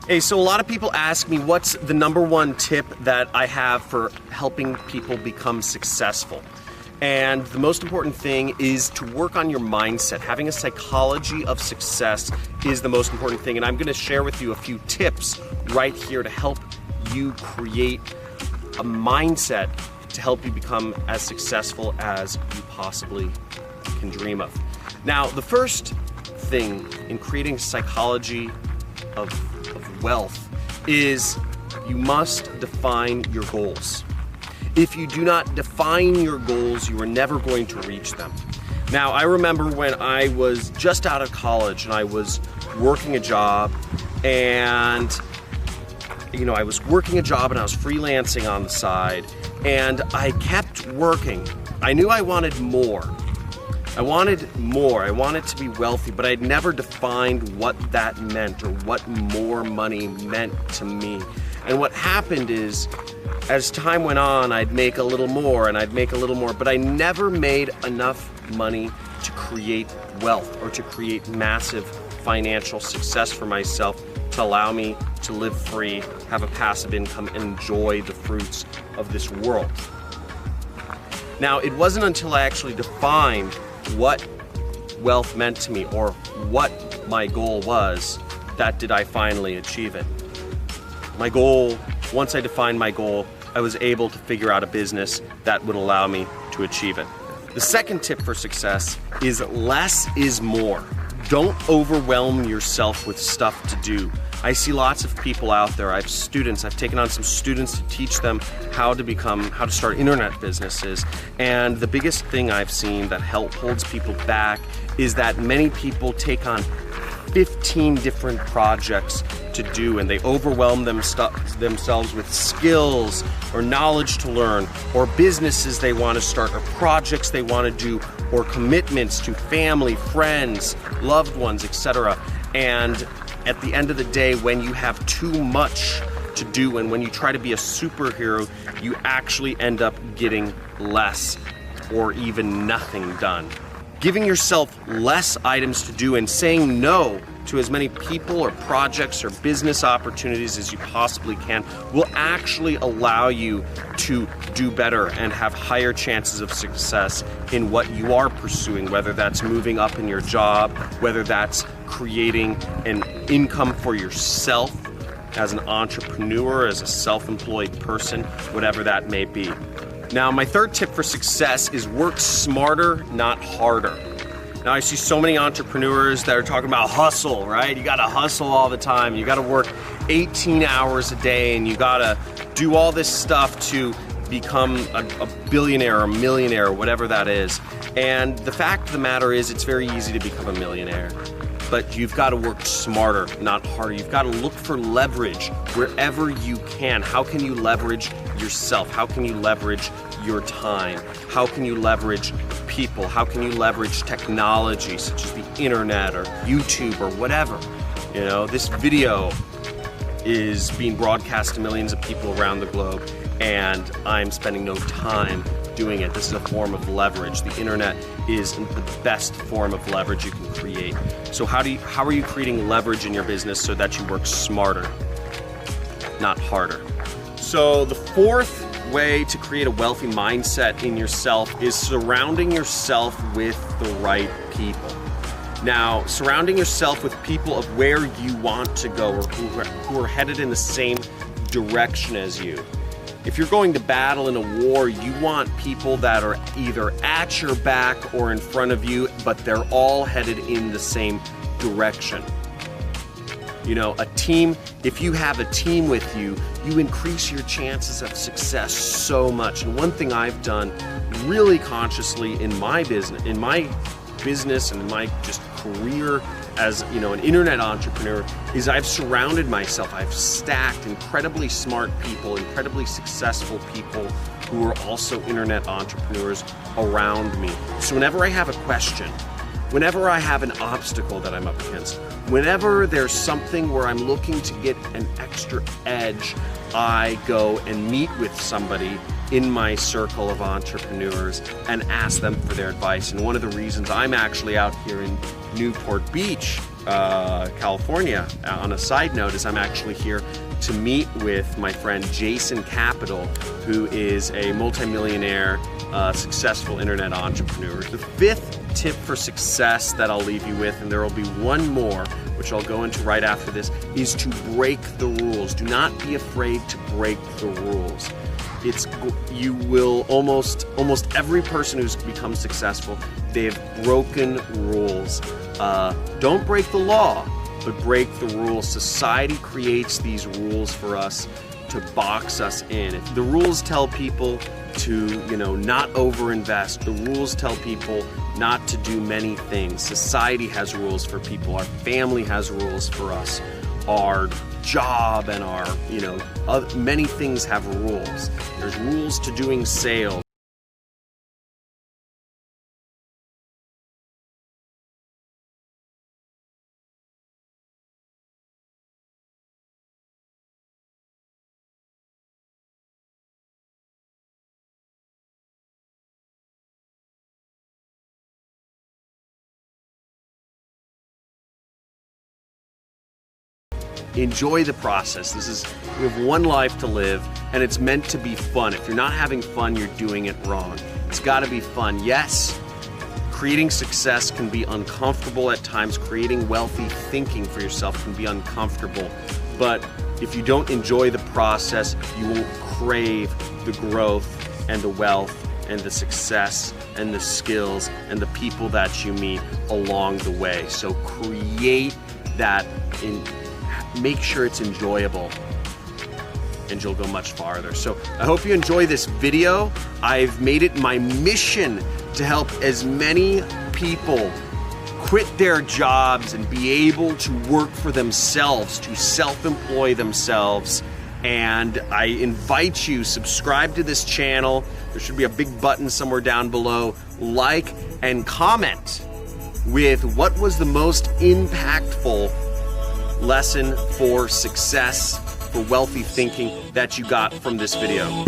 Hey, so a lot of people ask me what's the number one tip that I have for helping people become successful. And the most important thing is to work on your mindset. Having a psychology of success is the most important thing. And I'm going to share with you a few tips right here to help you create a mindset to help you become as successful as you possibly can dream of. Now, the first thing in creating psychology of wealth is you must define your goals. If you do not define your goals, you are never going to reach them. Now, I remember when I was just out of college and I was working a job and I was working a job and I was freelancing on the side and I kept working. I knew I wanted more. I wanted to be wealthy, but I'd never defined what that meant or what more money meant to me. And what happened is, as time went on, I'd make a little more and I'd make a little more, but I never made enough money to create wealth or to create massive financial success for myself to allow me to live free, have a passive income, and enjoy the fruits of this world. Now, it wasn't until I actually defined what wealth meant to me or what my goal was that did I finally achieve it. My goal, once I defined my goal, I was able to figure out a business that would allow me to achieve it. The second tip for success is less is more. Don't overwhelm yourself with stuff to do. I see lots of people out there. I have students. I've taken on some students to teach them how to start internet businesses. And the biggest thing I've seen that holds people back is that many people take on 15 different projects to do, and they overwhelm themselves with skills or knowledge to learn, or businesses they want to start, or projects they want to do, or commitments to family, friends, loved ones, etc. And at the end of the day, when you have too much to do and when you try to be a superhero, you actually end up getting less or even nothing done. Giving yourself less items to do and saying no to as many people or projects or business opportunities as you possibly can will actually allow you to do better and have higher chances of success in what you are pursuing, whether that's moving up in your job, whether that's creating an income for yourself as an entrepreneur, as a self-employed person, whatever that may be. Now, my third tip for success is work smarter, not harder. Now, I see so many entrepreneurs that are talking about hustle, right? You gotta hustle all the time. You gotta work 18 hours a day and you gotta do all this stuff to become a billionaire or a millionaire or whatever that is. And the fact of the matter is it's very easy to become a millionaire. But you've got to work smarter, not harder. You've got to look for leverage wherever you can. How can you leverage yourself? How can you leverage your time? How can you leverage people? How can you leverage technology such as the internet or YouTube or whatever? This video is being broadcast to millions of people around the globe, and I'm spending no time doing it. This is a form of leverage. The internet is the best form of leverage you can create. So how are you creating leverage in your business so that you work smarter, not harder? So the fourth way to create a wealthy mindset in yourself is surrounding yourself with the right people. Now, surrounding yourself with people of where you want to go or who are headed in the same direction as you. If you're going to battle in a war, you want people that are either at your back or in front of you, but they're all headed in the same direction. A team, if you have a team with you, you increase your chances of success so much. And one thing I've done really consciously in my business and in my just career as an internet entrepreneur is I've surrounded myself, I've stacked incredibly smart people, incredibly successful people who are also internet entrepreneurs around me. So whenever I have a question, whenever I have an obstacle that I'm up against, whenever there's something where I'm looking to get an extra edge, I go and meet with somebody in my circle of entrepreneurs and ask them for their advice. And one of the reasons I'm actually out here in Newport Beach California. On a side note, is I'm actually here to meet with my friend Jason Capital, who is a multimillionaire, successful internet entrepreneur. The fifth tip for success that I'll leave you with, and there will be one more, which I'll go into right after this, is to break the rules. Do not be afraid to break the rules. You will almost every person who's become successful, they've broken rules. Don't break the law, but break the rules. Society creates these rules for us to box us in. If the rules tell people to, not overinvest, the rules tell people not to do many things. Society has rules for people. Our family has rules for us. Our job and our, many things have rules. There's rules to doing sales. Enjoy the process. We have one life to live, and it's meant to be fun. If you're not having fun, you're doing it wrong. It's got to be fun. Yes, creating success can be uncomfortable at times. Creating wealthy thinking for yourself can be uncomfortable. But if you don't enjoy the process, you won't crave the growth and the wealth and the success and the skills and the people that you meet along the way. So create that make sure it's enjoyable, and you'll go much farther. So I hope you enjoy this video. I've made it my mission to help as many people quit their jobs and be able to work for themselves, to self-employ themselves. And I invite you, subscribe to this channel. There should be a big button somewhere down below. Like and comment with what was the most impactful lesson for success, for wealthy thinking that you got from this video.